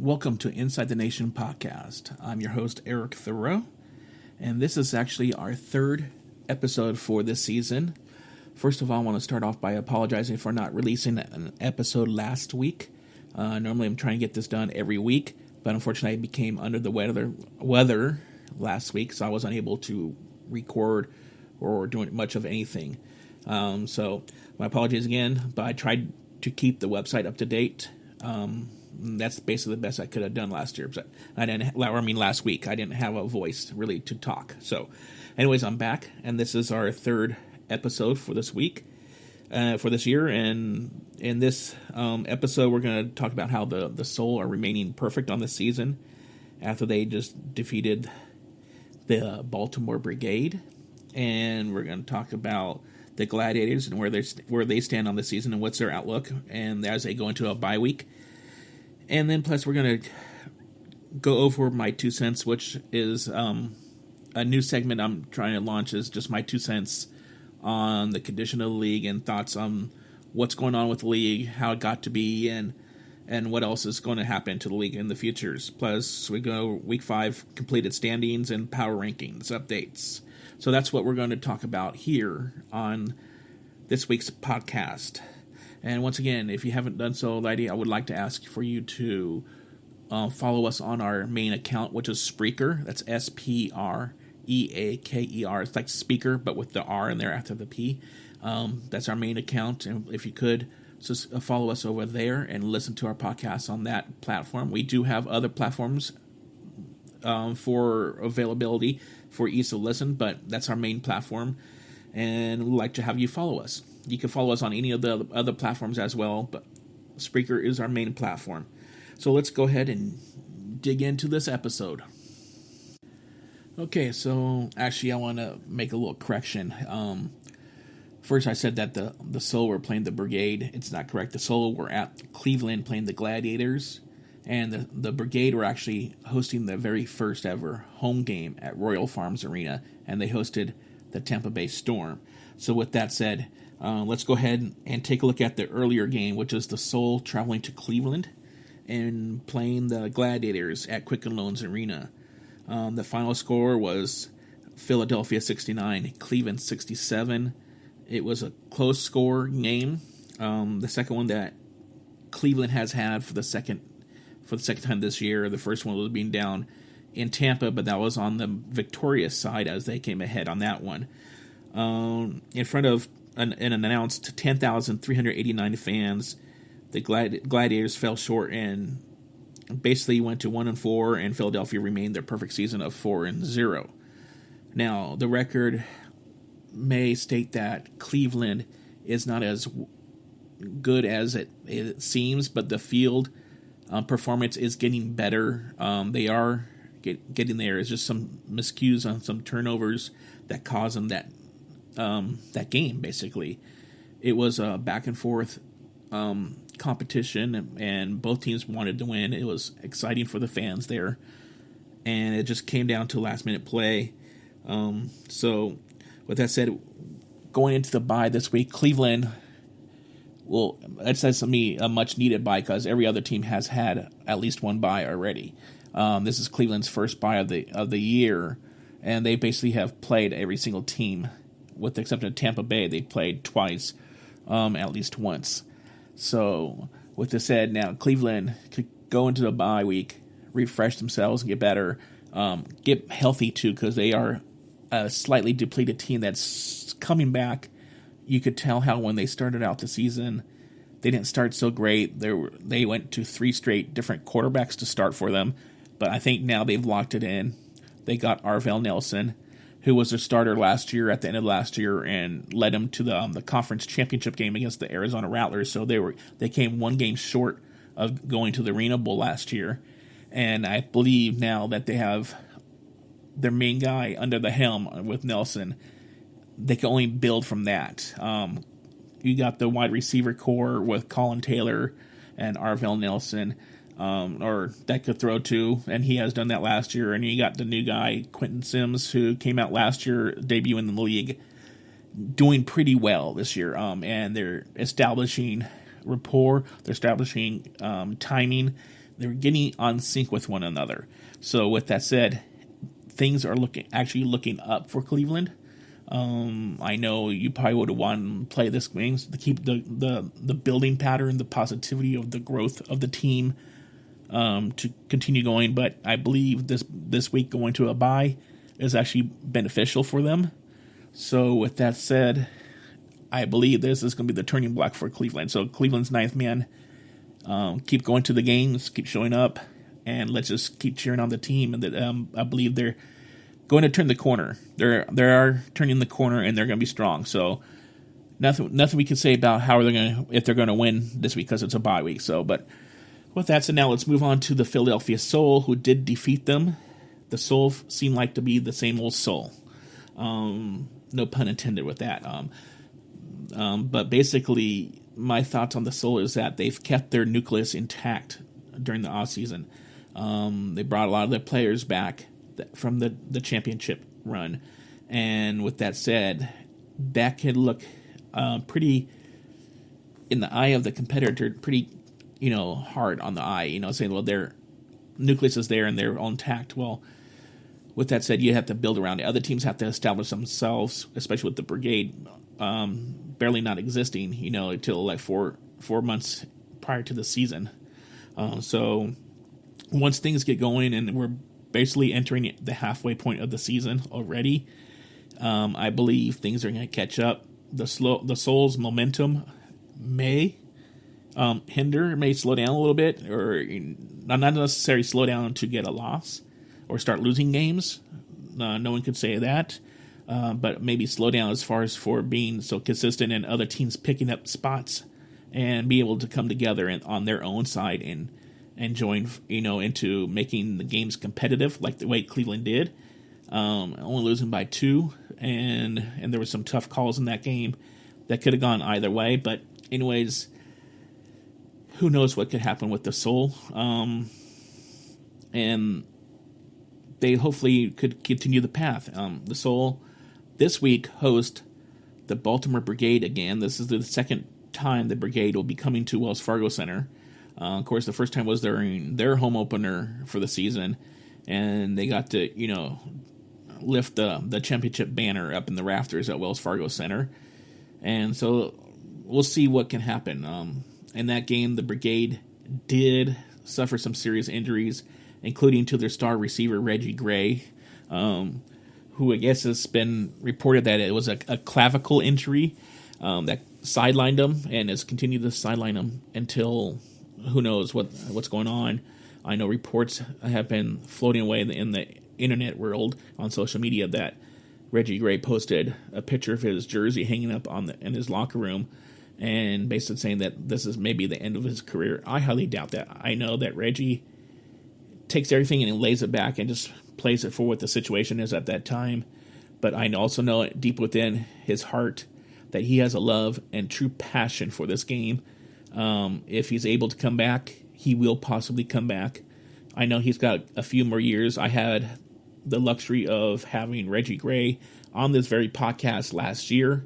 Welcome to Inside the Nation podcast. I'm your host, Eric Thoreau, and this is actually our third episode for this season. First of all, I want to start off by apologizing for not releasing an episode last week. Normally, I'm trying to get this done every week, but unfortunately, I became under the weather last week, so I was unable to record or do much of anything. So, my apologies again, but I tried to keep the website up to date. That's basically the best I could have done last year. But last week. I didn't have a voice really to talk. So, anyways, I'm back, and this is our third episode for this week, for this year. And in this episode, we're going to talk about how the Soul are remaining perfect on the season after they just defeated the Baltimore Brigade, and we're going to talk about the Gladiators and where they stand on the season and what's their outlook, and as they go into a bye week. And then plus we're going to go over my 2 cents, which is a new segment I'm trying to launch, is just my 2 cents on the condition of the league and thoughts on what's going on with the league, how it got to be, and what else is going to happen to the league in the futures. Plus we go week 5 completed standings and power rankings updates. So that's what we're going to talk about here on this week's podcast. And once again, if you haven't done so already, I would like to ask for you to follow us on our main account, which is Spreaker. That's Spreaker. It's like speaker, but with the R in there after the P. That's our main account. And if you could, just follow us over there and listen to our podcasts on that platform. We do have other platforms for availability for ease of listen, but that's our main platform. And we'd like to have you follow us. You can follow us on any of the other platforms as well, but Spreaker is our main platform. So let's go ahead and dig into this episode. Okay, so actually I want to make a little correction. First I said that the Soul were playing the Brigade. It's not correct. The Soul were at Cleveland playing the Gladiators, and the Brigade were actually hosting the very first ever home game at Royal Farms Arena, and they hosted the Tampa Bay Storm. So with that said, let's go ahead and take a look at the earlier game, which is the Soul traveling to Cleveland and playing the Gladiators at Quicken Loans Arena. The final score was Philadelphia 69, Cleveland 67. It was a close score game. The second one that Cleveland has had for the second time this year. The first one was being down in Tampa, but that was on the victorious side as they came ahead on that one. In front of an announced 10,389 fans, the Gladiators fell short and basically went to 1-4, and Philadelphia remained their perfect season of 4-0. Now, the record may state that Cleveland is not as good as it seems, but the field performance is getting better. They are getting there. It's just some miscues on some turnovers that caused them that game, basically. It was a back and forth competition, and both teams wanted to win. It was exciting for the fans there, and it just came down to last minute play. So with that said, going into the bye this week, Cleveland, well, it says to me a much needed bye because every other team has had at least one bye already. This is Cleveland's first bye of the year, and they basically have played every single team, with the exception of Tampa Bay. They played twice, at least once. So, with this said, now Cleveland could go into the bye week, refresh themselves, and get better, get healthy too, because they are a slightly depleted team that's coming back. You could tell how when they started out the season, they didn't start so great. They went to 3 straight different quarterbacks to start for them, but I think now they've locked it in. They got Arvell Nelson, who was their starter last year at the end of last year and led them to the conference championship game against the Arizona Rattlers. So they came 1 game short of going to the Arena Bowl last year. And I believe now that they have their main guy under the helm with Nelson, they can only build from that. You got the wide receiver core with Colin Taylor and Arvell Nelson, or that could throw to, and he has done that last year. And you got the new guy, Quentin Sims, who came out last year, debuting in the league, doing pretty well this year. And they're establishing rapport, they're establishing timing. they're getting on sync with one another. So with that said, things are looking up for Cleveland. I know you probably would want to play this game to keep the building pattern, the positivity of the growth of the team to continue going. But I believe this week going to a bye is actually beneficial for them. So with that said, I believe this is going to be the turning block for Cleveland. So Cleveland's ninth man, keep going to the games, keep showing up, and let's just keep cheering on the team. And I believe they're going to turn the corner. They are turning the corner, and they're going to be strong. So nothing we can say about if they're going to win this week because it's a bye week. So, but with that said, now let's move on to the Philadelphia Soul, who did defeat them. The Soul seemed like to be the same old Soul. No pun intended with that. But basically, my thoughts on the Soul is that they've kept their nucleus intact during the offseason. They brought a lot of their players back from the championship run. And with that said, that could look pretty, in the eye of the competitor, pretty, hard on the eye, saying, well, their nucleus is there and they're all intact. Well, with that said, you have to build around it. Other teams have to establish themselves, especially with the Brigade barely not existing, until like four months prior to the season. So once things get going and we're basically entering the halfway point of the season already, I believe things are going to catch up. The Soul's momentum may slow down a little bit, or not necessarily slow down to get a loss or start losing games. No one could say that. But maybe slow down as far as for being so consistent and other teams picking up spots and be able to come together on their own side and join, into making the games competitive like the way Cleveland did. Only losing by 2, and there were some tough calls in that game that could have gone either way. But anyways, who knows what could happen with the Soul. And they hopefully could continue the path. The Soul this week host the Baltimore Brigade again. This is the second time the Brigade will be coming to Wells Fargo Center. Of course, the first time was during their home opener for the season, and they got to, lift the championship banner up in the rafters at Wells Fargo Center. And so we'll see what can happen. In that game, the Brigade did suffer some serious injuries, including to their star receiver, Reggie Gray, who I guess has been reported that it was a clavicle injury that sidelined him and has continued to sideline him until who knows what's going on. I know reports have been floating away in the internet world on social media that Reggie Gray posted a picture of his jersey hanging up in his locker room and basically saying that this is maybe the end of his career. I highly doubt that. I know that Reggie takes everything and he lays it back and just plays it for what the situation is at that time. But I also know deep within his heart that he has a love and true passion for this game. If he's able to come back, he will possibly come back. I know he's got a few more years. I had the luxury of having Reggie Gray on this very podcast last year,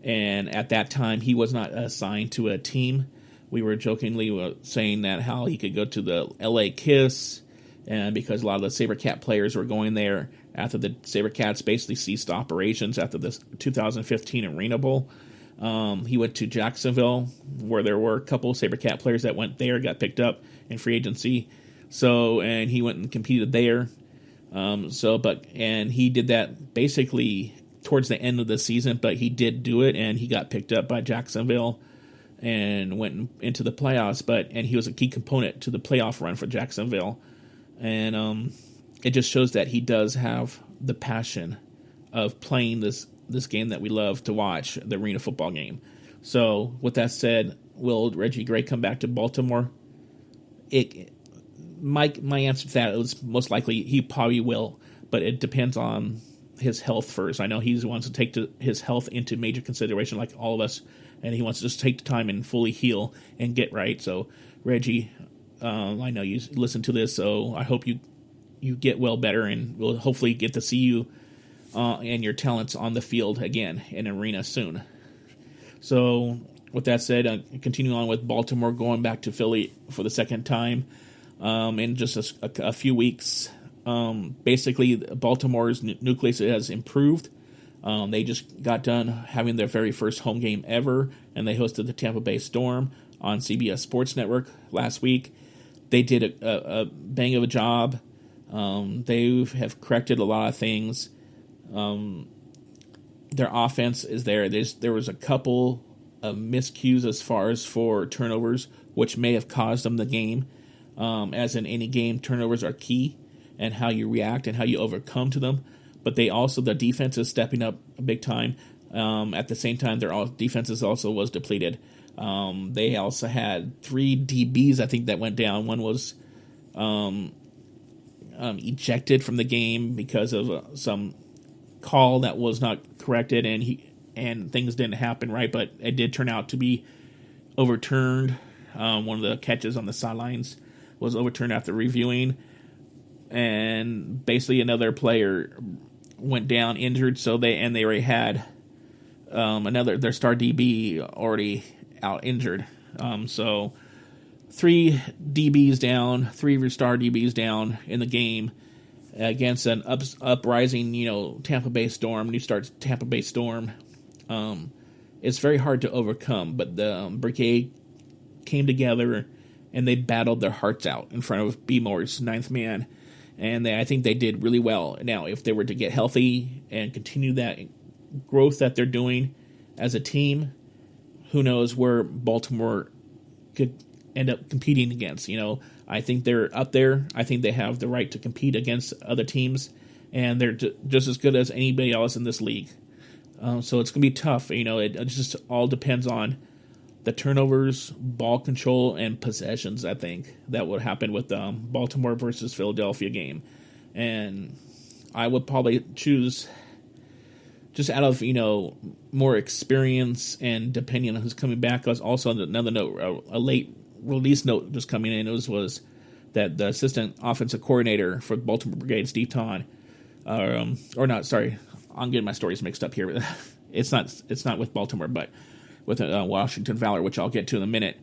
and at that time he was not assigned to a team. We were jokingly saying that how he could go to the LA Kiss, and because a lot of the SaberCat players were going there after the SaberCats basically ceased operations after the 2015 Arena Bowl. He went to Jacksonville, where there were a couple of SaberCat players that went there, got picked up in free agency. So, and he went and competed there. And he did that basically towards the end of the season, but he did do it, and he got picked up by Jacksonville and went into the playoffs. And he was a key component to the playoff run for Jacksonville. And it just shows that he does have the passion of playing this game that we love to watch, the arena football game. So, with that said, will Reggie Gray come back to Baltimore? My answer to that is most likely he probably will, but it depends on his health first. I know he wants to take his health into major consideration like all of us, and he wants to just take the time and fully heal and get right. So, Reggie, I know you listen to this, so I hope you get well better, and we'll hopefully get to see you and your talents on the field again in arena soon. So, with that said, continuing on with Baltimore, going back to Philly for the second time. in just a few weeks. Basically, Baltimore's nucleus has improved. They just got done having their very first home game ever, and they hosted the Tampa Bay Storm on CBS Sports Network last week. They did a bang of a job. They have corrected a lot of things. Their offense is there. There was a couple of miscues as far as for turnovers, which may have caused them the game. As in any game, turnovers are key, and how you react and how you overcome to them. But the defense is stepping up big time. At the same time, their defenses also was depleted. They also had 3 DBs, I think, that went down. One was ejected from the game because of some call that was not corrected, and things didn't happen right, but it did turn out to be overturned. One of the catches on the sidelines was overturned after reviewing, and basically another player went down injured. So they already had their star DB already out injured. So 3 DBs down, 3 star DBs down in the game against an uprising, Tampa Bay Storm. New starts Tampa Bay Storm. It's very hard to overcome, but the Brigade came together and they battled their hearts out in front of B. Moore's 9th man. And I think they did really well. Now, if they were to get healthy and continue that growth that they're doing as a team, who knows where Baltimore could end up competing against. I think they're up there. I think they have the right to compete against other teams, and they're just as good as anybody else in this league. So it's going to be tough. It just all depends on the turnovers, ball control, and possessions, I think, that would happen with the Baltimore versus Philadelphia game. And I would probably choose, just out of, more experience and depending on who's coming back. Also, another note, a late release note just coming in was that the assistant offensive coordinator for Baltimore Brigade, Steve Tahn, I'm getting my stories mixed up here. It's not with Baltimore, but with Washington Valor, which I'll get to in a minute.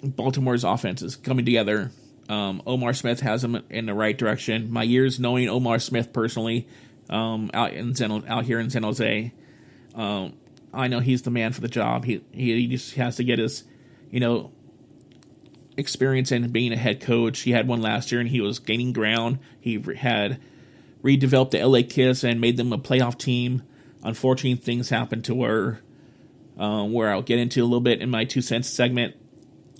Baltimore's offense is coming together. Omar Smith has them in the right direction. My years knowing Omar Smith personally, out here in San Jose, I know he's the man for the job. He just has to get his, experience in being a head coach. He had one last year and he was gaining ground. He had redeveloped the LA Kiss and made them a playoff team. Unfortunately, things happened to where I'll get into a little bit in my 2 cents segment.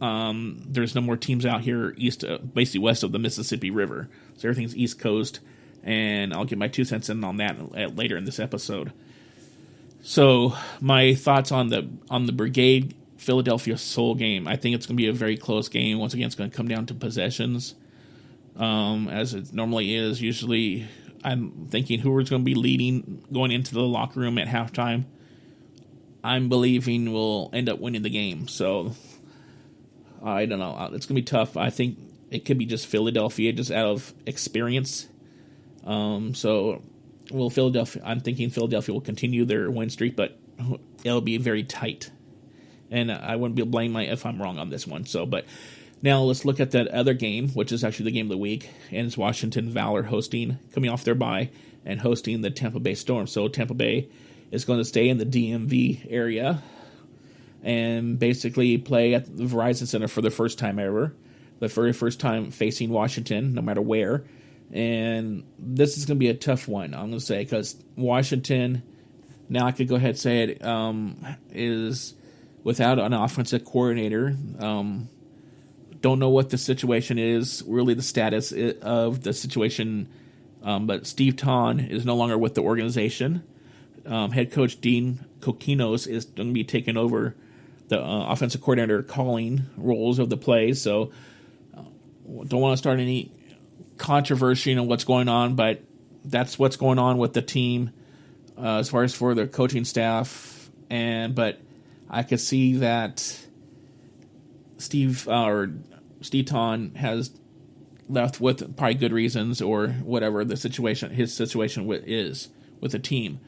There's no more teams out here basically west of the Mississippi River. So everything's East Coast, and I'll get my 2 cents in on that later in this episode. So my thoughts on the Brigade Philadelphia Soul game. I think it's going to be a very close game. Once again, it's going to come down to possessions, as it normally is. Usually, I'm thinking whoever's going to be leading going into the locker room at halftime, I'm believing will end up winning the game. So, I don't know. It's going to be tough. I think it could be just Philadelphia, just out of experience. I'm thinking Philadelphia will continue their win streak, but it'll be very tight. And I wouldn't be blame if I'm wrong on this one. But now let's look at that other game, which is actually the game of the week, and it's Washington Valor coming off their bye and hosting the Tampa Bay Storm. So Tampa Bay is going to stay in the DMV area and basically play at the Verizon Center for the first time ever, the very first time facing Washington, no matter where. And this is going to be a tough one, I'm going to say, because Washington, now I could go ahead and say it, is without an offensive coordinator. Don't know what the situation is, really the status of the situation, but Steve Tahn is no longer with the organization. Head coach Dean Kokinos is going to be taking over the offensive coordinator calling roles of the plays, so don't want to start any controversy on what's going on, but that's what's going on with the team as far as for the coaching staff. But I could see that Steve Tahn has left with probably good reasons or whatever his situation is with the team.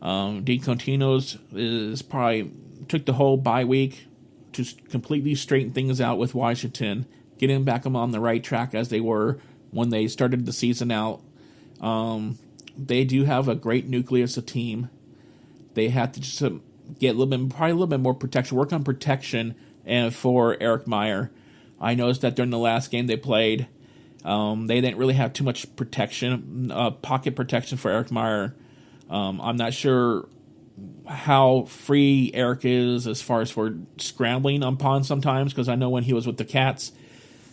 Dean Kokinos is probably took the whole bye week to completely straighten things out with Washington getting back on the right track as they were when they started the season out. They do have a great nucleus of team. They have to just get probably a little bit more protection, work on protection, and for Eric Meyer. I noticed that during the last game they played, they didn't really have too much protection, pocket protection for Eric Meyer. I'm not sure how free Eric is as far as for scrambling upon sometimes, because I know when he was with the Cats,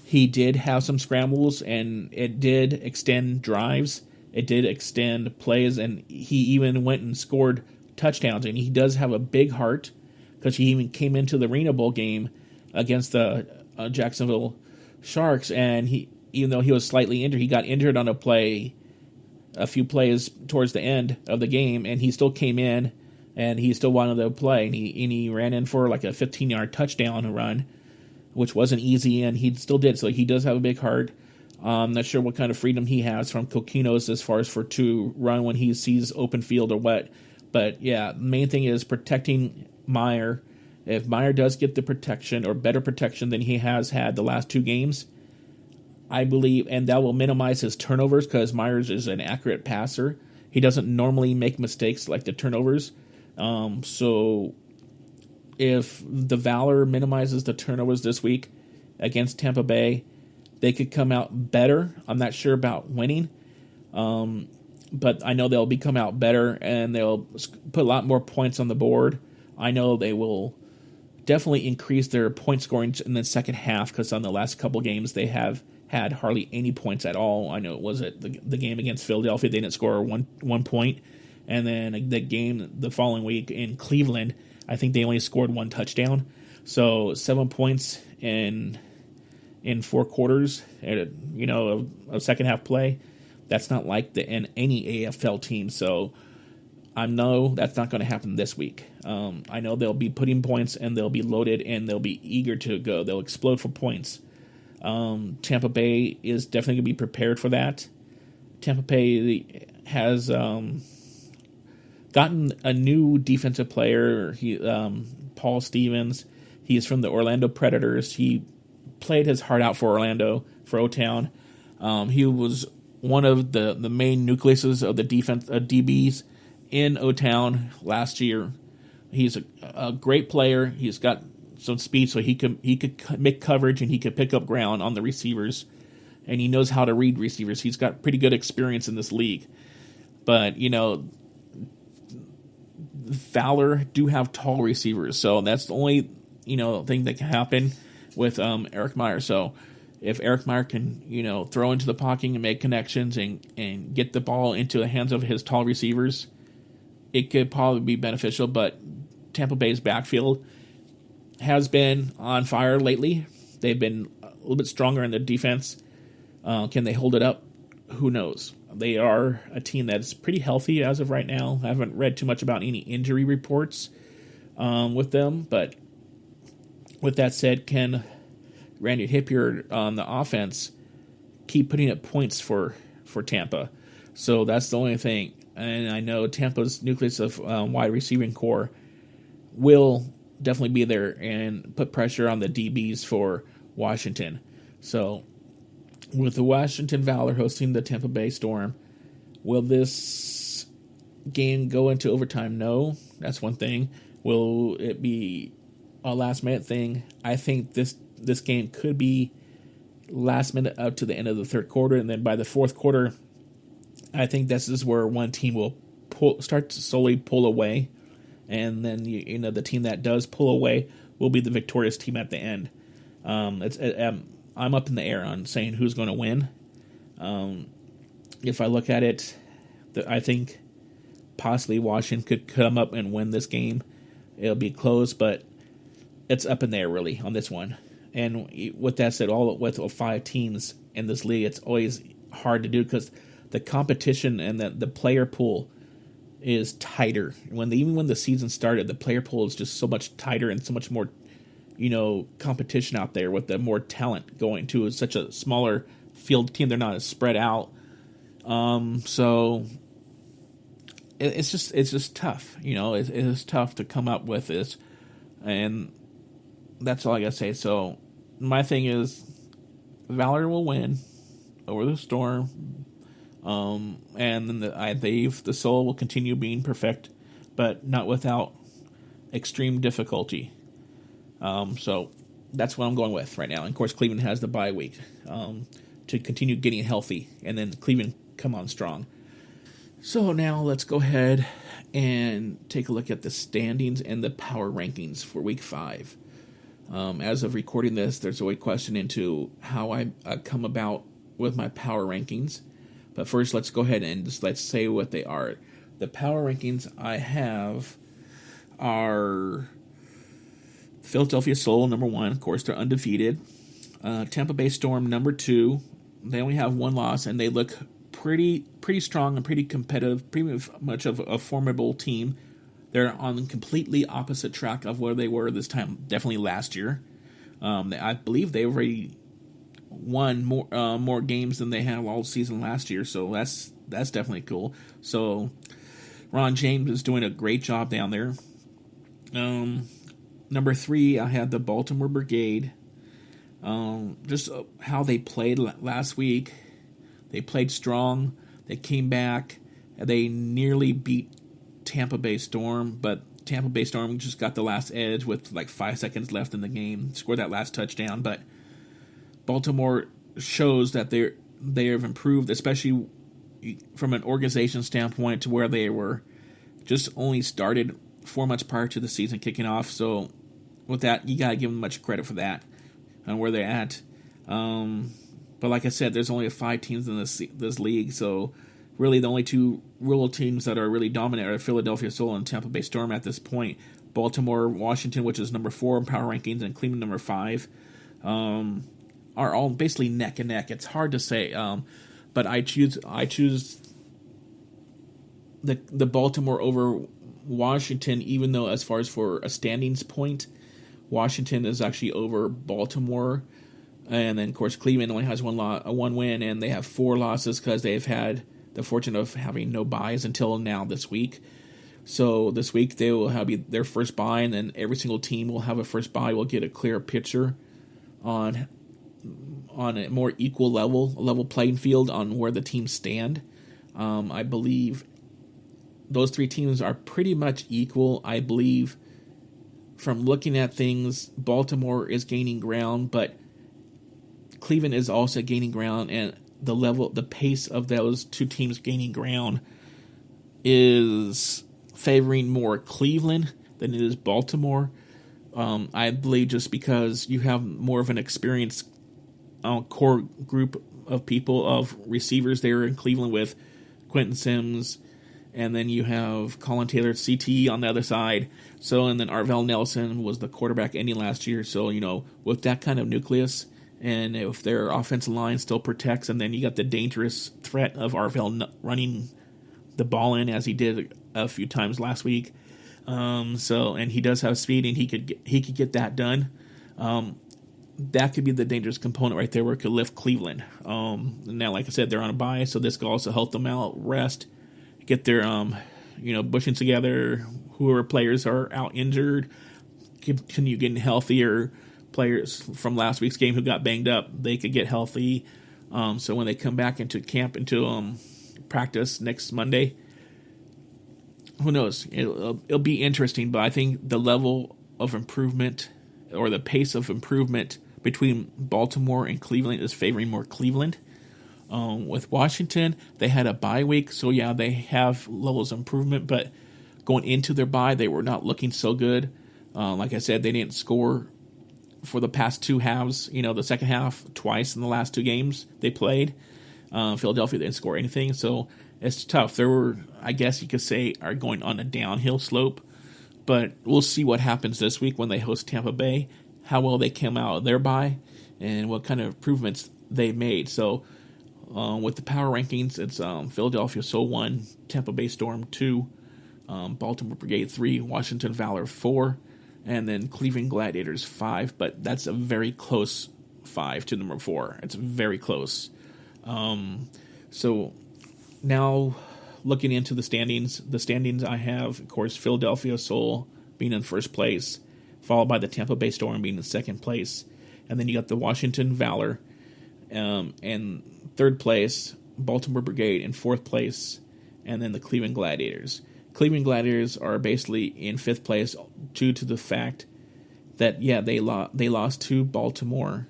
he did have some scrambles, and it did extend drives. It did extend plays, and he even went and scored touchdowns. And he does have a big heart, because he even came into the Arena Bowl game against the Jacksonville Sharks, and even though he was slightly injured, he got injured on a few plays towards the end of the game, and he still came in, and he still wanted to play, and he ran in for like a 15-yard touchdown run, which wasn't easy, and he still did. So he does have a big heart. I'm not sure what kind of freedom he has from Coquinos as far as to run when he sees open field or what. But yeah, the main thing is protecting Meyer. If Meyer does get the protection or better protection than he has had the last two games, I believe, and that will minimize his turnovers, because Myers is an accurate passer. He doesn't normally make mistakes like the turnovers. So if the Valor minimizes the turnovers this week against Tampa Bay, they could come out better. I'm not sure about winning, but I know they'll come out better, and they'll put a lot more points on the board. I know they will definitely increase their point scoring in the second half, because on the last couple games they have had hardly any points at all. I know it was at the game against Philadelphia, they didn't score one point. And then the game the following week in Cleveland, I think they only scored one touchdown. So 7 points in 4 quarters, of second half play. That's not like in any AFL team. So I know that's not going to happen this week. I know they'll be putting points, and they'll be loaded, and they'll be eager to go. They'll explode for points. Tampa Bay is definitely going to be prepared for that. Tampa Bay has gotten a new defensive player, Paul Stevens. He is from the Orlando Predators. He played his heart out for Orlando, for O-Town. He was one of the main nucleuses of the defense DBs in O-Town last year. He's a great player. He's got some speed, so he could make coverage, and he could pick up ground on the receivers, and he knows how to read receivers. He's got pretty good experience in this league. But Valor do have tall receivers, so that's the only thing that can happen with Eric Meyer. So if Eric Meyer can throw into the pocket and make connections and get the ball into the hands of his tall receivers, it could probably be beneficial. But Tampa Bay's backfield has been on fire lately. They've been a little bit stronger in their defense. Can they hold it up? Who knows? They are a team that's pretty healthy as of right now. I haven't read too much about any injury reports with them, but with that said, can Randy Hippier on the offense keep putting up points for Tampa? So that's the only thing. And I know Tampa's nucleus of wide receiving core will definitely be there and put pressure on the DBs for Washington. So with the Washington Valor hosting the Tampa Bay Storm, will this game go into overtime? No, that's one thing. Will it be a last-minute thing? I think this game could be last minute up to the end of the third quarter, and then by the fourth quarter, I think this is where one team will start to slowly pull away, and then the team that does pull away will be the victorious team at the end. I'm up in the air on saying who's going to win. If I look at it, I think possibly Washington could come up and win this game. It'll be close, but it's up in the air really on this one. And with that said, with 5 teams in this league, it's always hard to do because the competition and the player pool is tighter. Even when the season started, the player pool is just so much tighter and so much more, competition out there with the more talent going to such a smaller field team. They're not as spread out. So it's just tough. It is tough to come up with this, and that's all I gotta say. So my thing is, Valor will win over the Storm. And then the Soul will continue being perfect, but not without extreme difficulty. So that's what I'm going with right now. And of course, Cleveland has the bye week to continue getting healthy, and then Cleveland come on strong. So now let's go ahead and take a look at the standings and the power rankings for Week 5. As of recording this, there's a question into how I come about with my power rankings. But first, let's go ahead and let's say what they are. The power rankings I have are Philadelphia Soul, number 1. Of course, they're undefeated. Tampa Bay Storm, number 2. They only have 1 loss, and they look pretty strong and pretty competitive, pretty much of a formidable team. They're on the completely opposite track of where they were this time, definitely last year. I believe they already won more games than they had all season last year, so that's definitely cool. So Ron James is doing a great job down there. Number 3, I had the Baltimore Brigade. Just how they played last week. They played strong. They came back. They nearly beat Tampa Bay Storm, but Tampa Bay Storm just got the last edge with like 5 seconds left in the game. Scored that last touchdown, but Baltimore shows that they have improved, especially from an organization standpoint, to where they were just only started 4 months prior to the season kicking off. So with that, you gotta give them much credit for that and where they're at. But like I said, there's only 5 teams in this league, so really the only 2 real teams that are really dominant are Philadelphia Soul and Tampa Bay Storm at this point. Baltimore, Washington, which is number 4 in power rankings, and Cleveland number 5, are all basically neck and neck. It's hard to say, but I choose the Baltimore over Washington, even though as far as for a standings point, Washington is actually over Baltimore. And then, of course, Cleveland only has one win, and they have 4 losses because they've had the fortune of having no byes until now this week. So this week they will have their first bye, and then every single team will have a first bye. Will get a clear picture on a more equal level playing field on where the teams stand. I believe those 3 teams are pretty much equal. I believe from looking at things, Baltimore is gaining ground, but Cleveland is also gaining ground, and the pace of those 2 teams gaining ground is favoring more Cleveland than it is Baltimore. I believe just because you have more of an experienced core group of people, of receivers there in Cleveland with Quentin Sims, and then you have Colin Taylor, CTE on the other side. So, and then Arvell Nelson was the quarterback ending last year. So, with that kind of nucleus, and if their offensive line still protects, and then you got the dangerous threat of Arvell running the ball in as he did a few times last week. And he does have speed, and he could get that done. That could be the dangerous component right there where it could lift Cleveland. Now, like I said, they're on a bye, so this could also help them out, rest, get their bushings together. Whoever players are out injured, continue getting healthier. Players from last week's game who got banged up, they could get healthy. So when they come back into camp, into practice next Monday, who knows? It'll be interesting, but I think the level of improvement or the pace of improvement between Baltimore and Cleveland is favoring more Cleveland. With Washington, they had a bye week, so yeah, they have levels of improvement, but going into their bye, they were not looking so good. Like I said, they didn't score for the past 2 halves, the second half twice in the last 2 games they played. Philadelphia didn't score anything, so it's tough. They were, I guess you could say, are going on a downhill slope, but we'll see what happens this week when they host Tampa Bay, how well they came out of their bye, and what kind of improvements they made. So with the power rankings, it's Philadelphia Soul 1, Tampa Bay Storm 2, Baltimore Brigade 3, Washington Valor 4, and then Cleveland Gladiators 5, but that's a very close 5 to number 4. It's very close. So now looking into the standings I have, of course, Philadelphia Soul being in first place, followed by the Tampa Bay Storm being in second place, and then you got the Washington Valor and third place, Baltimore Brigade in fourth place, and then the Cleveland Gladiators. Cleveland Gladiators are basically in fifth place due to the fact that, they lost to Baltimore,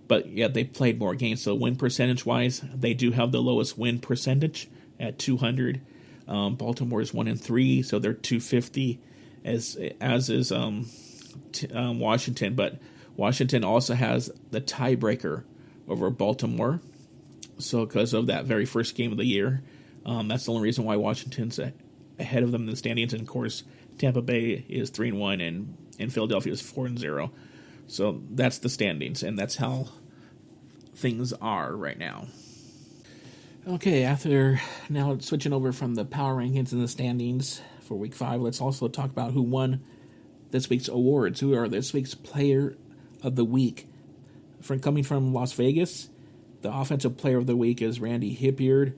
but they played more games. So win percentage-wise, they do have the lowest win percentage at 200. Baltimore is 1-3, so they're 250, as is Washington. But Washington also has the tiebreaker over Baltimore. So because of that very first game of the year, that's the only reason why Washington's ahead of them in the standings. And of course, Tampa Bay is 3-1, and Philadelphia is 4-0. So that's the standings, and that's how things are right now. Okay, after now switching over from the power rankings and the standings for Week 5, let's also talk about who won this week's awards. Who are this week's Player of the Week? Coming from Las Vegas, the Offensive Player of the Week is Randy Hipyard.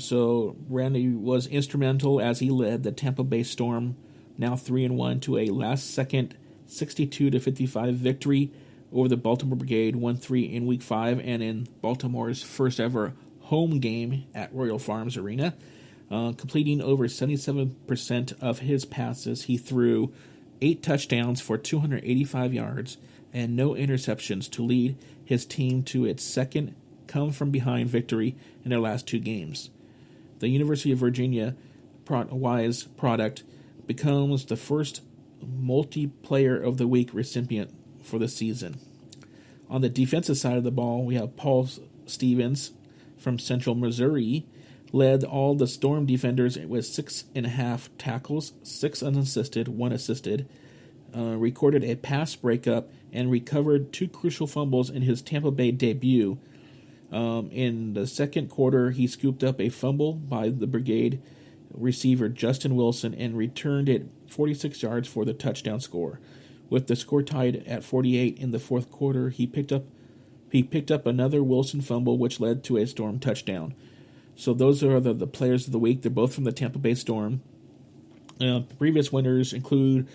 So Randy was instrumental as he led the Tampa Bay Storm, now 3-1, to a last-second 62-55 victory over the Baltimore Brigade, 1-3 in Week 5, and in Baltimore's first ever home game at Royal Farms Arena. Completing over 77% of his passes, he threw 8 touchdowns for 285 yards and no interceptions to lead his team to its second come-from-behind victory in their last 2 games. The University of Virginia Wise product becomes the first multiplayer of the week recipient for the season. On the defensive side of the ball, we have Paul Stevens from Central Missouri led all the Storm defenders with 6.5 tackles, 6 unassisted, 1 assisted, recorded a pass breakup, and recovered 2 crucial fumbles in his Tampa Bay debut. In the second quarter, he scooped up a fumble by the Brigade receiver Justin Wilson and returned it 46 yards for the touchdown score. With the score tied at 48 in the fourth quarter, he picked up another Wilson fumble, which led to a Storm touchdown. So those are the players of the week. They're both from the Tampa Bay Storm. Previous winners include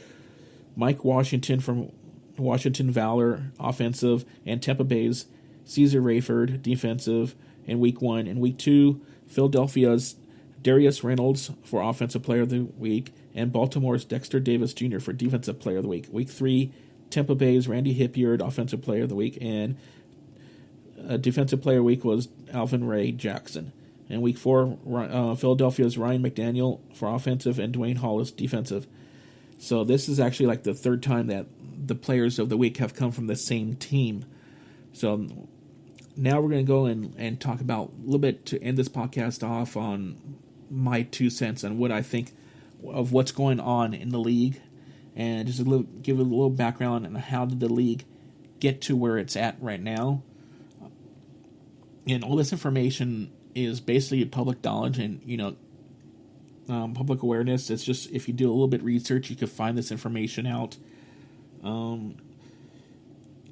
Mike Washington from Washington Valor, offensive, and Tampa Bay's Caesar Rayford, defensive, in Week 1. In Week 2, Philadelphia's Darius Reynolds for Offensive Player of the Week, and Baltimore's Dexter Davis Jr. for Defensive Player of the Week. Week 3, Tampa Bay's Randy Hipyard, Offensive Player of the Week, and Defensive Player of the Week was Alvin Ray Jackson. In Week 4, Philadelphia's Ryan McDaniel for Offensive and Dwayne Hollis Defensive. So this is actually like the third time that the Players of the Week have come from the same team. So now we're going to go and talk about a little bit to end this podcast off on my 2 cents on what I think of what's going on in the league, and just give a little background on how did the league get to where it's at right now. And all this information is basically public knowledge and public awareness. It's just, if you do a little bit of research, you can find this information out.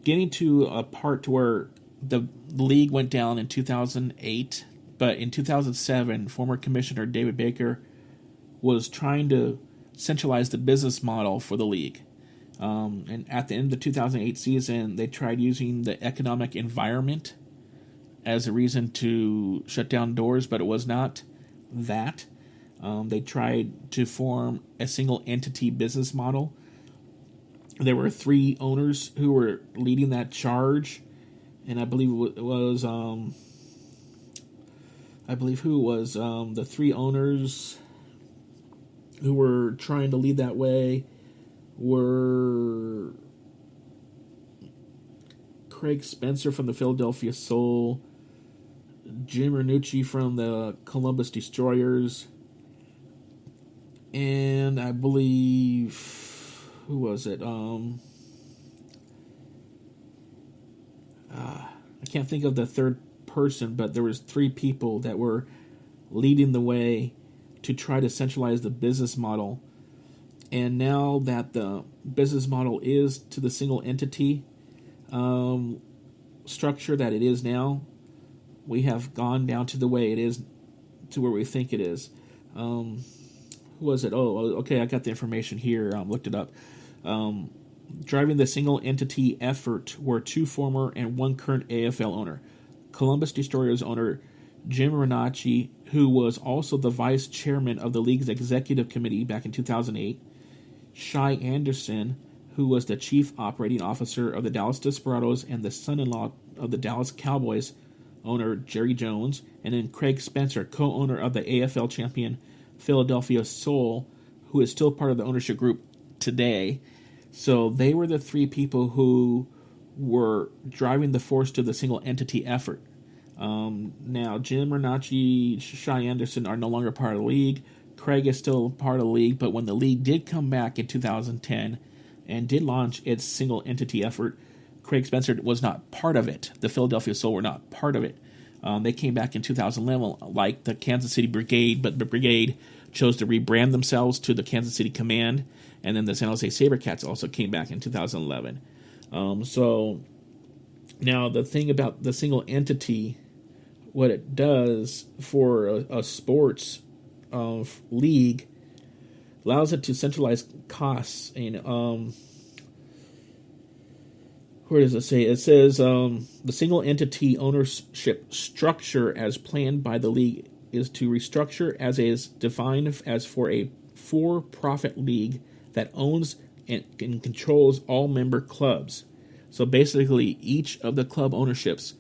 Getting to a part where the league went down in 2008, but in 2007, former Commissioner David Baker was trying to centralize the business model for the league. And at the end of the 2008 season, they tried using the economic environment as a reason to shut down doors, but it was not that. They tried to form a single entity business model. There were 3 owners who were leading that charge, and I believe it was the 3 owners who were trying to lead that way were Craig Spencer from the Philadelphia Soul, Jim Ranucci from the Columbus Destroyers, and I believe, who was it? I can't think of the third person, but there was 3 people that were leading the way to try to centralize the business model. And now that the business model is to the single entity structure that it is now, we have gone down to the way it is, to where we think it is. Who was it? Oh, okay, I got the information here. Looked it up. Driving the single entity effort were 2 former and 1 current AFL owner. Columbus Destroyers owner Jim Renacci, who was also the vice chairman of the league's executive committee back in 2008, Shai Anderson, who was the chief operating officer of the Dallas Desperados and the son-in-law of the Dallas Cowboys owner Jerry Jones, and then Craig Spencer, co-owner of the AFL champion Philadelphia Soul, who is still part of the ownership group today. So they were the three people who were driving the force to the single entity effort. Now, Jim Renacci, Shai Anderson are no longer part of the league. Craig is still part of the league, but when the league did come back in 2010 and did launch its single entity effort, Craig Spencer was not part of it. The Philadelphia Soul were not part of it. They came back in 2011 like the Kansas City Brigade, but the Brigade chose to rebrand themselves to the Kansas City Command, and then the San Jose SaberCats also came back in 2011. So now the thing about the single entity, what it does for a sports league, allows it to centralize costs. And where does it say? It says the single entity ownership structure as planned by the league is to restructure as is defined as for a for-profit league that owns and controls all member clubs. So basically, each of the club ownerships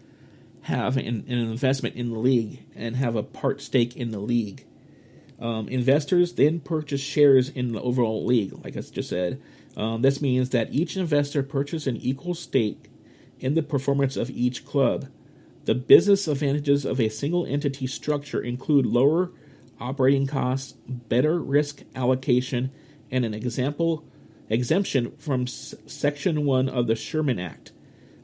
have an investment in the league and have a part stake in the league. Investors then purchase shares in the overall league, like I just said. This means that each investor purchases an equal stake in the performance of each club. The business advantages of a single entity structure include lower operating costs, better risk allocation, and an exemption from Section 1 of the Sherman Act.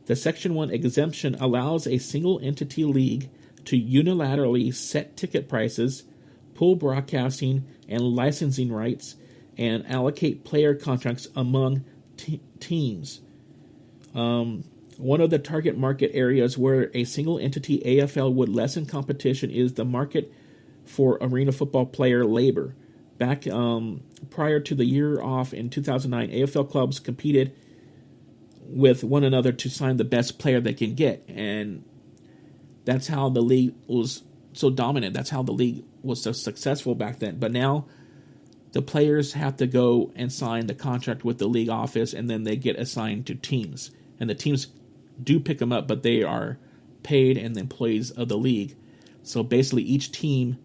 The Section 1 exemption allows a single entity league to unilaterally set ticket prices, pool broadcasting and licensing rights, and allocate player contracts among teams. One of the target market areas where a single entity AFL would lessen competition is the market for arena football player labor. Back prior to the year off in 2009, AFL clubs competed with one another to sign the best player they can get, and that's how the league was so dominant. That's how the league was so successful back then. But now the players have to go and sign the contract with the league office, and then they get assigned to teams. And the teams do pick them up, but they are paid and employees of the league. So basically each team,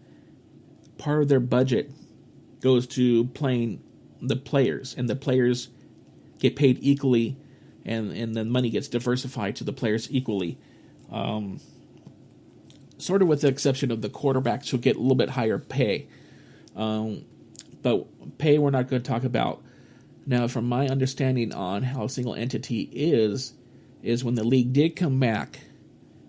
part of their budget goes to playing the players, and the players get paid equally, and the money gets diversified to the players equally. Sort of with the exception of the quarterbacks who get a little bit higher pay. But pay we're not going to talk about. Now, from my understanding on how a single entity is when the league did come back,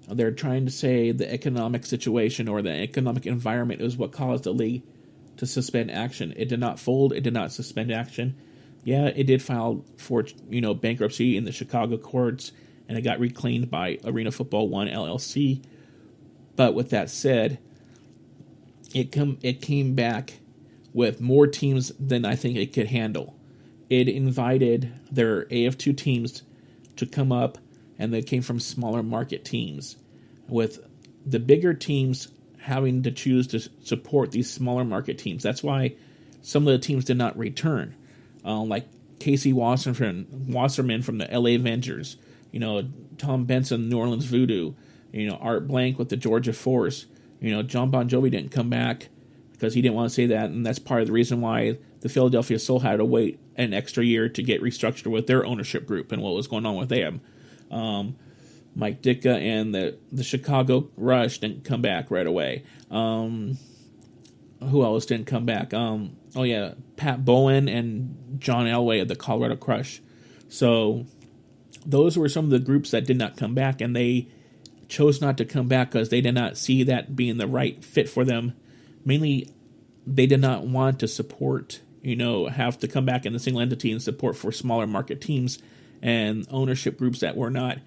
they're trying to say the economic situation or the economic environment is what caused the league to suspend action. It did not fold. It did not suspend action. Yeah, it did file for bankruptcy in the Chicago courts, and it got reclaimed by Arena Football One LLC. But with that said, it came back with more teams than I think it could handle. It invited their AF2 teams to come up, and they came from smaller market teams, with the bigger teams having to choose to support these smaller market teams. That's why some of the teams did not return, like Casey Wasserman from the LA Avengers, Tom Benson, New Orleans Voodoo, Art Blank with the Georgia Force. John Bon Jovi didn't come back because he didn't want to say that, and that's part of the reason why the Philadelphia Soul had to wait an extra year to get restructured with their ownership group and what was going on with them. Mike Ditka and the Chicago Rush didn't come back right away. Who else didn't come back? Pat Bowen and John Elway of the Colorado Crush. So those were some of the groups that did not come back, and they chose not to come back because they did not see that being the right fit for them. Mainly, they did not want to support, have to come back in the single entity and support for smaller market teams and ownership groups that were not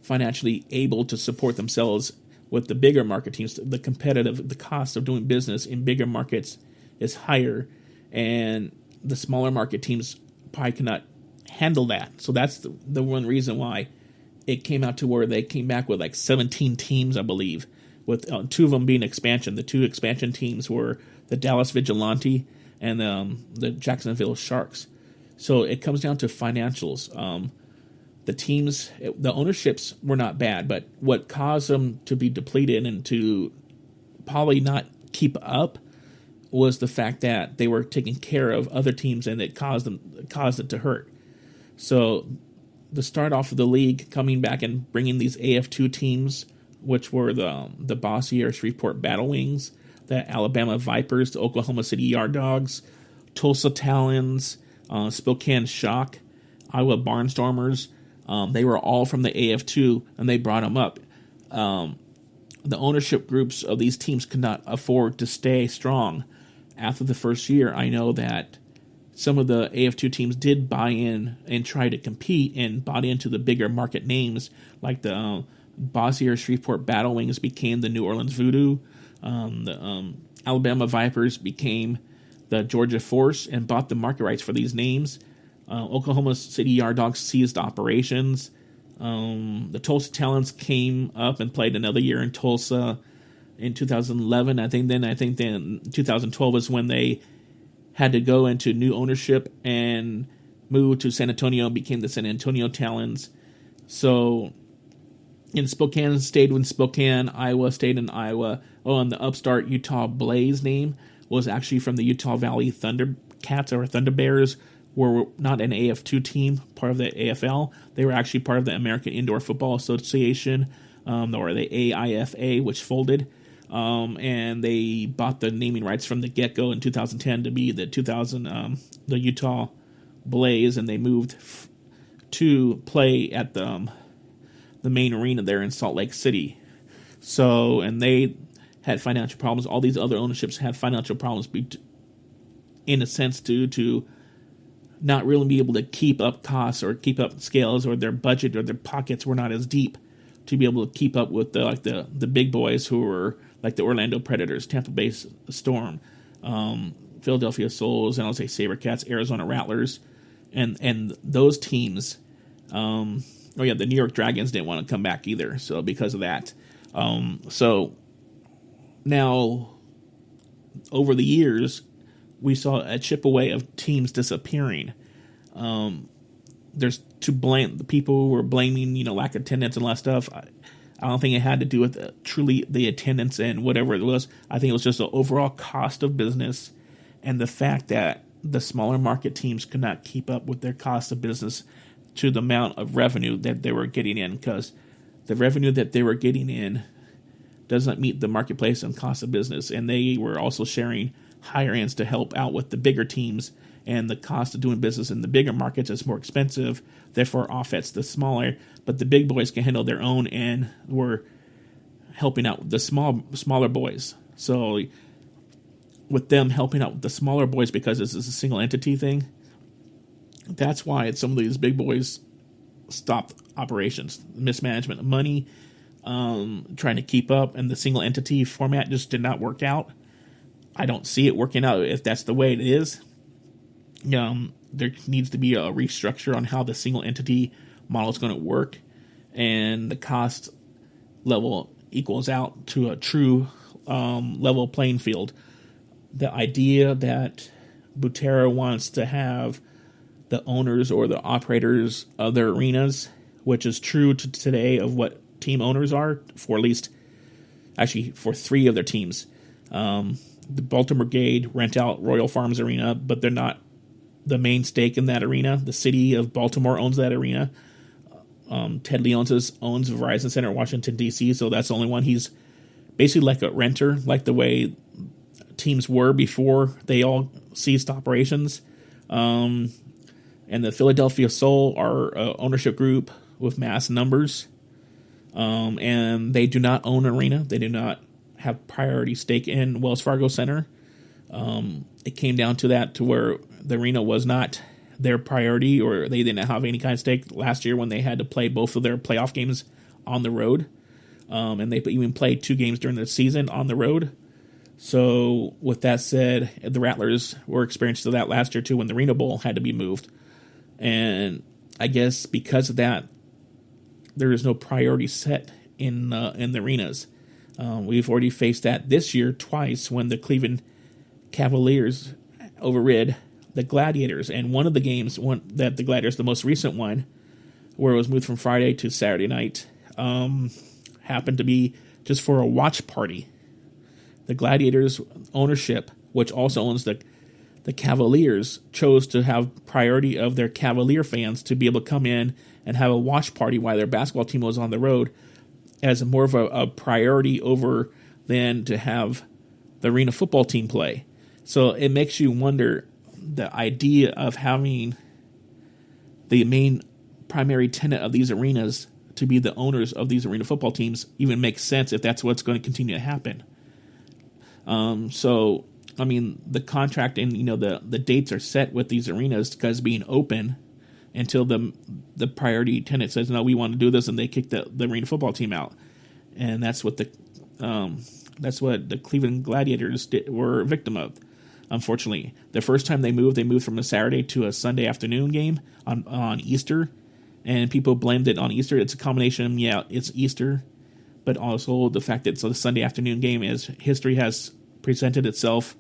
financially able to support themselves with the bigger market teams. The cost of doing business in bigger markets is higher, and the smaller market teams probably cannot handle that. So that's the one reason why it came out to where they came back with like 17 teams, I believe, with 2 of them being expansion. The 2 expansion teams were the Dallas Vigilante and the Jacksonville Sharks. So it comes down to financials. The teams, the ownerships were not bad, but what caused them to be depleted and to probably not keep up was the fact that they were taking care of other teams, and it caused it to hurt. So the start off of the league, coming back and bringing these AF2 teams, which were the Bossier Shreveport Battle Wings, the Alabama Vipers, the Oklahoma City Yard Dogs, Tulsa Talons, Spokane Shock, Iowa Barnstormers. They were all from the AF2, and they brought them up. The ownership groups of these teams could not afford to stay strong. After the first year, I know that some of the AF2 teams did buy in and try to compete and bought into the bigger market names, like the Bossier Shreveport Battle Wings became the New Orleans Voodoo. The Alabama Vipers became the Georgia Force and bought the market rights for these names. Oklahoma City Yard Dogs ceased operations. The Tulsa Talons came up and played another year in Tulsa in 2011. I think then 2012 was when they had to go into new ownership and move to San Antonio and became the San Antonio Talons. So in Spokane stayed in Spokane, Iowa stayed in Iowa. Oh, and the upstart Utah Blaze name was actually from the Utah Valley Thundercats or Thunder Bears, were not an AF2 team, part of the AFL. They were actually part of the American Indoor Football Association, or the AIFA, which folded. And they bought the naming rights from the get-go in 2010 to be the Utah Blaze, and they moved to play at the main arena there in Salt Lake City. So, and they had financial problems. All these other ownerships had financial problems, in a sense, due to not really be able to keep up costs or keep up scales, or their budget or their pockets were not as deep to be able to keep up with the big boys who were like the Orlando Predators, Tampa Bay Storm, Philadelphia Souls, and I'll say SaberCats, Arizona Rattlers, and those teams. The New York Dragons didn't want to come back either, so because of that. So now, over the years, we saw a chip away of teams disappearing. There's to blame the people who were blaming, lack of attendance and all that stuff. I don't think it had to do with truly the attendance and whatever it was. I think it was just the overall cost of business and the fact that the smaller market teams could not keep up with their cost of business to the amount of revenue that they were getting in, because the revenue that they were getting in does not meet the marketplace and cost of business. And they were also sharing higher ends to help out with the bigger teams, and the cost of doing business in the bigger markets is more expensive, therefore offsets the smaller. But the big boys can handle their own and were helping out the smaller boys. So with them helping out with the smaller boys, because this is a single entity thing, that's why some of these big boys stopped operations. Mismanagement of money, trying to keep up, and the single entity format just did not work out. I don't see it working out if that's the way it is. There needs to be a restructure on how the single entity model is going to work, and the cost level equals out to a true level playing field. The idea that Butera wants to have the owners or the operators of their arenas, which is true to today of what team owners are for at least, actually for 3 of their teams. The Baltimore Brigade rent out Royal Farms Arena, but they're not the main stake in that arena. The city of Baltimore owns that arena. Ted Leonsis owns Verizon Center in Washington, D.C., so that's the only one. He's basically like a renter, like the way teams were before they all ceased operations. And the Philadelphia Soul are an ownership group with mass numbers, and they do not own an arena. They do not have priority stake in Wells Fargo Center. It came down to that, to where the arena was not their priority, or they didn't have any kind of stake last year when they had to play both of their playoff games on the road. And they even played 2 games during the season on the road. So with that said, the Rattlers were experienced to that last year too, when the Arena Bowl had to be moved. And I guess because of that, there is no priority set in the arenas. We've already faced that this year twice when the Cleveland Cavaliers overrid the Gladiators. And one of the games, that the Gladiators, the most recent one, where it was moved from Friday to Saturday night, happened to be just for a watch party. The Gladiators ownership, which also owns the Cavaliers, chose to have priority of their Cavalier fans to be able to come in and have a watch party while their basketball team was on the road, as more of a priority over than to have the arena football team play. So it makes you wonder, the idea of having the main primary tenant of these arenas to be the owners of these arena football teams even makes sense if that's what's going to continue to happen. So, I mean, the contract and, the dates are set with these arenas because being open until the priority tenant says, no, we want to do this, and they kick the arena football team out. And that's what the Cleveland Gladiators were a victim of, unfortunately. The first time they moved from a Saturday to a Sunday afternoon game on Easter, and people blamed it on Easter. It's a combination, it's Easter, but also the fact that it's a Sunday afternoon game, is history has presented itself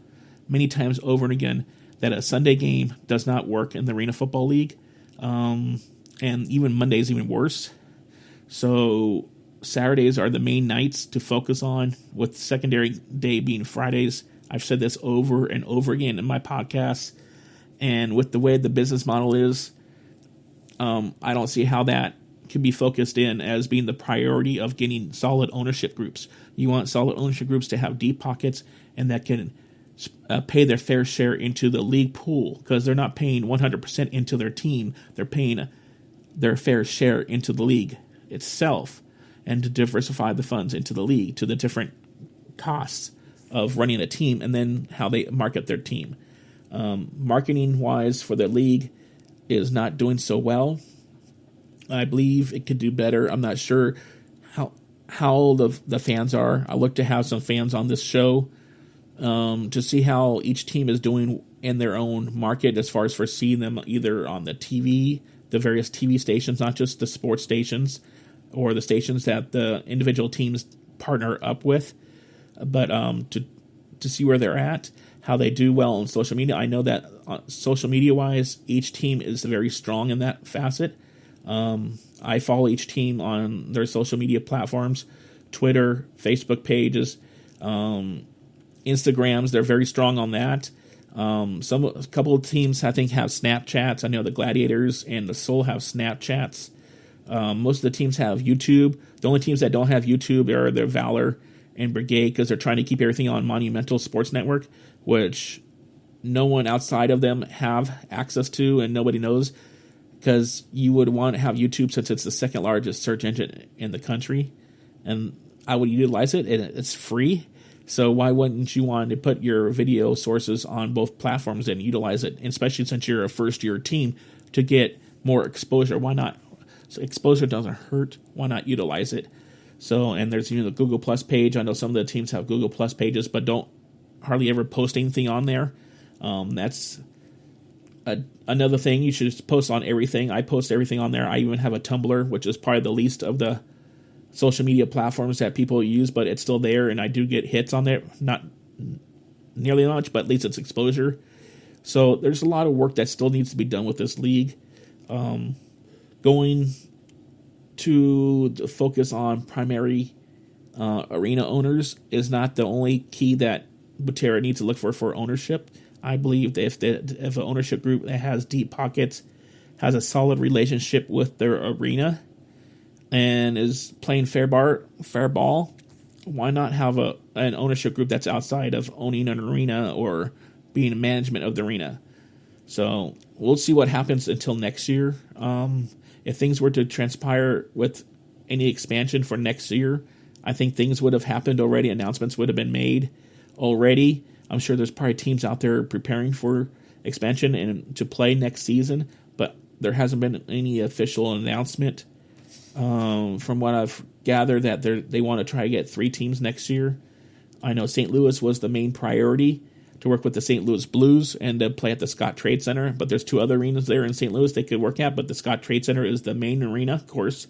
many times over and again that a Sunday game does not work in the Arena Football League, and even Mondays even worse. So Saturdays are the main nights to focus on, with secondary day being Fridays. I've said this over and over again in my podcasts, and with the way the business model is, I don't see how that can be focused in as being the priority of getting solid ownership groups. You want solid ownership groups to have deep pockets and that can pay their fair share into the league pool, because they're not paying 100% into their team. They're paying their fair share into the league itself, and to diversify the funds into the league to the different costs of running a team, and then how they market their team. Marketing-wise for the league is not doing so well. I believe it could do better. I'm not sure how the fans are. I look to have some fans on this show to see how each team is doing in their own market, as far as for seeing them either on the TV, the various TV stations, not just the sports stations or the stations that the individual teams partner up with, but to see where they're at, how they do well on social media. I know that social media-wise, each team is very strong in that facet. I follow each team on their social media platforms, Twitter, Facebook pages, Instagrams. They're very strong on that. A couple of teams, I think, have Snapchats. I know the Gladiators and the Soul have Snapchats. Most of the teams have YouTube. The only teams that don't have YouTube are the Valor and Brigade, because they're trying to keep everything on Monumental Sports Network, which no one outside of them have access to, and nobody knows, because you would want to have YouTube since it's the second largest search engine in the country, and I would utilize it, and it's free. So why wouldn't you want to put your video sources on both platforms and utilize it, especially since you're a first-year team, to get more exposure? Why not? So exposure doesn't hurt. Why not utilize it? So, and there's the Google Plus page. I know some of the teams have Google Plus pages, but don't hardly ever post anything on there. That's another thing. You should just post on everything. I post everything on there. I even have a Tumblr, which is probably the least of the social media platforms that people use, but it's still there, and I do get hits on there. Not nearly much, but at least it's exposure. So there's a lot of work that still needs to be done with this league. Going to focus on primary arena owners is not the only key that Butera needs to look for ownership. I believe that if an ownership group that has deep pockets, has a solid relationship with their arena, and is playing fair ball, why not have an ownership group that's outside of owning an arena or being management of the arena? So we'll see what happens until next year. If things were to transpire with any expansion for next year, I think things would have happened already. Announcements would have been made already. I'm sure there's probably teams out there preparing for expansion and to play next season, but there hasn't been any official announcement. From what I've gathered, that they want to try to get 3 teams next year. I know St. Louis was the main priority, to work with the St. Louis Blues and to play at the Scott Trade Center, but there's 2 other arenas there in St. Louis they could work at, but the Scott Trade Center is the main arena, of course.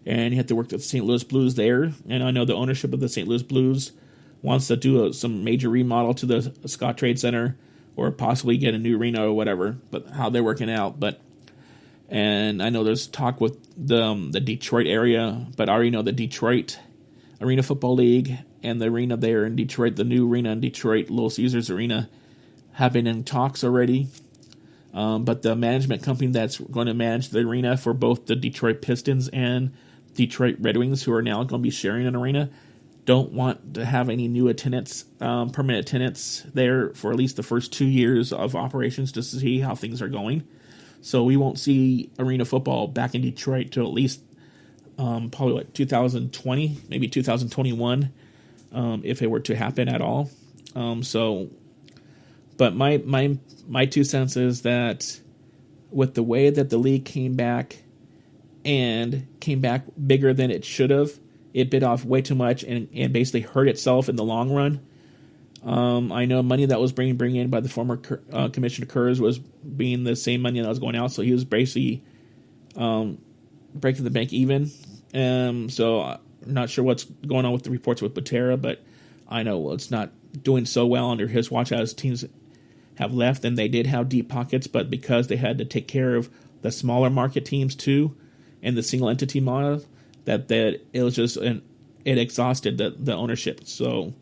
and he had to work with the St. Louis Blues there. And I know the ownership of the St. Louis Blues wants to do some major remodel to the Scott Trade Center, or possibly get a new arena or whatever. But how they're working out, and I know there's talk with the Detroit area, but I already know the Detroit Arena Football League and the arena there in Detroit, the new arena in Detroit, Little Caesars Arena, have been in talks already. But the management company that's going to manage the arena for both the Detroit Pistons and Detroit Red Wings, who are now going to be sharing an arena, don't want to have any new attendants, permanent attendants there for at least the first 2 years of operations, just to see how things are going. So we won't see arena football back in Detroit till at least probably 2020, maybe 2021, if it were to happen at all. But my 2 cents is that with the way that the league came back bigger than it should have, it bit off way too much and basically hurt itself in the long run. I know money that was being in by the former Commissioner Kurz was being the same money that was going out, so he was basically breaking the bank even. So I'm not sure what's going on with the reports with Butera, but I know it's not doing so well under his watch as teams have left, and they did have deep pockets, but because they had to take care of the smaller market teams too, and the single entity model, that it was just it exhausted the ownership. So,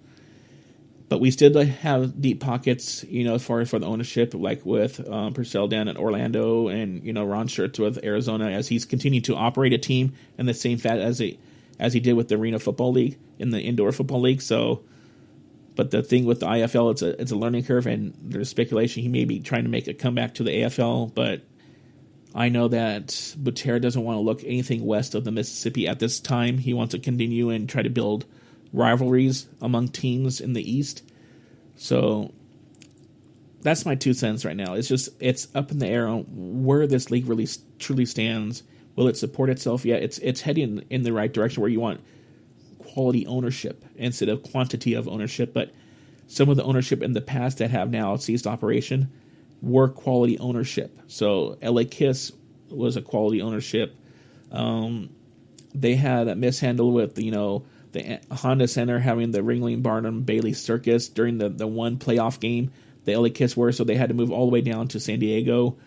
but we still have deep pockets, as far as for the ownership, like with Purcell down in Orlando, and Ron Schertz with Arizona, as he's continued to operate a team in the same fat as he did with the Arena Football League in the Indoor Football League. So, but the thing with the IFL, it's a learning curve, and there's speculation he may be trying to make a comeback to the AFL, but I know that Butera doesn't want to look anything west of the Mississippi at this time. He wants to continue and try to build rivalries among teams in the East. So that's my 2 cents right now. It's up in the air on where this league really truly stands. Will it support itself? Yeah, it's heading in the right direction where you want quality ownership instead of quantity of ownership. But some of the ownership in the past that have now ceased operation were quality ownership. So LA Kiss was a quality ownership. They had a mishandle with the Honda Center having the Ringling Barnum Bailey Circus during the one playoff game. The LA Kiss were, so they had to move all the way down to San Diego.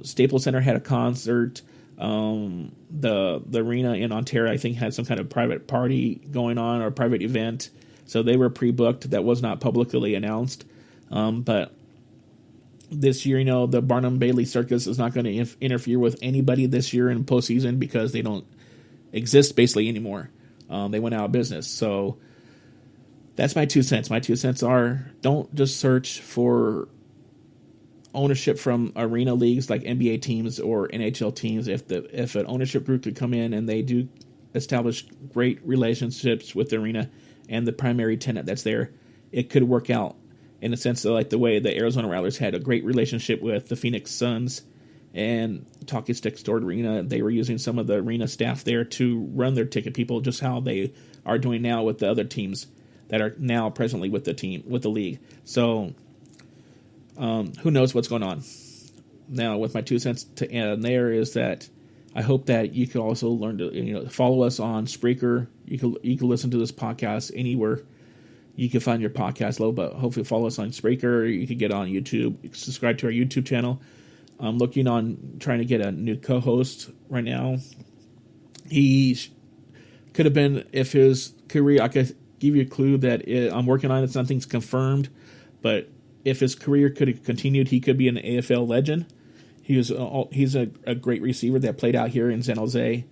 Staples Center had a concert. The arena in Ontario, I think, had some kind of private party going on or private event. So they were pre-booked. That was not publicly announced. But this year, the Barnum Bailey Circus is not going to interfere with anybody this year in postseason because they don't exist basically anymore. They went out of business. So that's my 2 cents. My 2 cents are, don't just search for ownership from arena leagues like NBA teams or NHL teams. If an ownership group could come in and they do establish great relationships with the arena and the primary tenant that's there, it could work out in the sense of like the way the Arizona Rattlers had a great relationship with the Phoenix Suns and Talking Sticks Stored Arena. They were using some of the arena staff there to run their ticket people, just how they are doing now with the other teams that are now presently with the league. So who knows what's going on. Now, with my 2 cents to add there is that I hope that you can also learn to follow us on Spreaker. You can listen to this podcast anywhere you can find your podcast low, but hopefully follow us on Spreaker. You can get on YouTube. You can subscribe to our YouTube channel. I'm looking on trying to get a new co-host right now. He could have been, if his career, I could give you a clue that I'm working on it. Nothing's confirmed, but if his career could have continued, he could be an AFL legend. He's a great receiver that played out here in San Jose.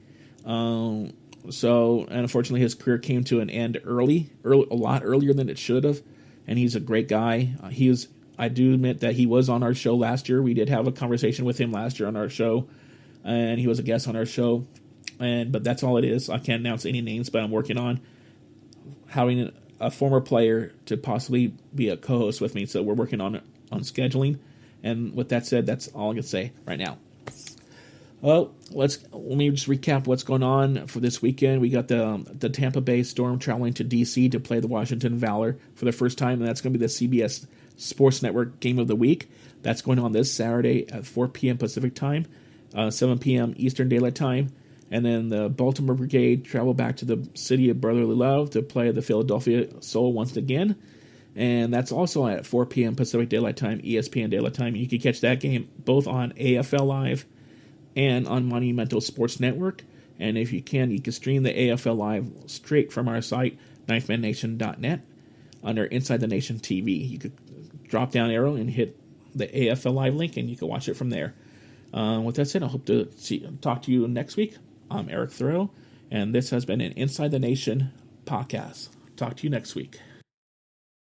And unfortunately, his career came to an end early, a lot earlier than it should have. And he's a great guy. I do admit that he was on our show last year. We did have a conversation with him last year on our show, and he was a guest on our show. But that's all it is. I can't announce any names, but I'm working on having a former player to possibly be a co-host with me. So we're working on scheduling. And with that said, that's all I can say right now. Well, let me just recap what's going on for this weekend. We got the Tampa Bay Storm traveling to D.C. to play the Washington Valor for the first time, and that's going to be the CBS Sports Network Game of the Week. That's going on this Saturday at 4 p.m. Pacific Time, 7 p.m. Eastern Daylight Time. And then the Baltimore Brigade travel back to the city of brotherly love to play the Philadelphia Soul once again. And that's also at 4 p.m. Pacific Daylight Time, ESPN Daylight Time. You can catch that game both on AFL Live and on Monumental Sports Network. And if you can stream the AFL Live straight from our site, ninthmannation.net, under Inside the Nation TV. You could drop down arrow and hit the AFL Live link, and you can watch it from there. With that said, I hope to talk to you next week. I'm Eric Thoreau, and this has been an Inside the Nation podcast. Talk to you next week.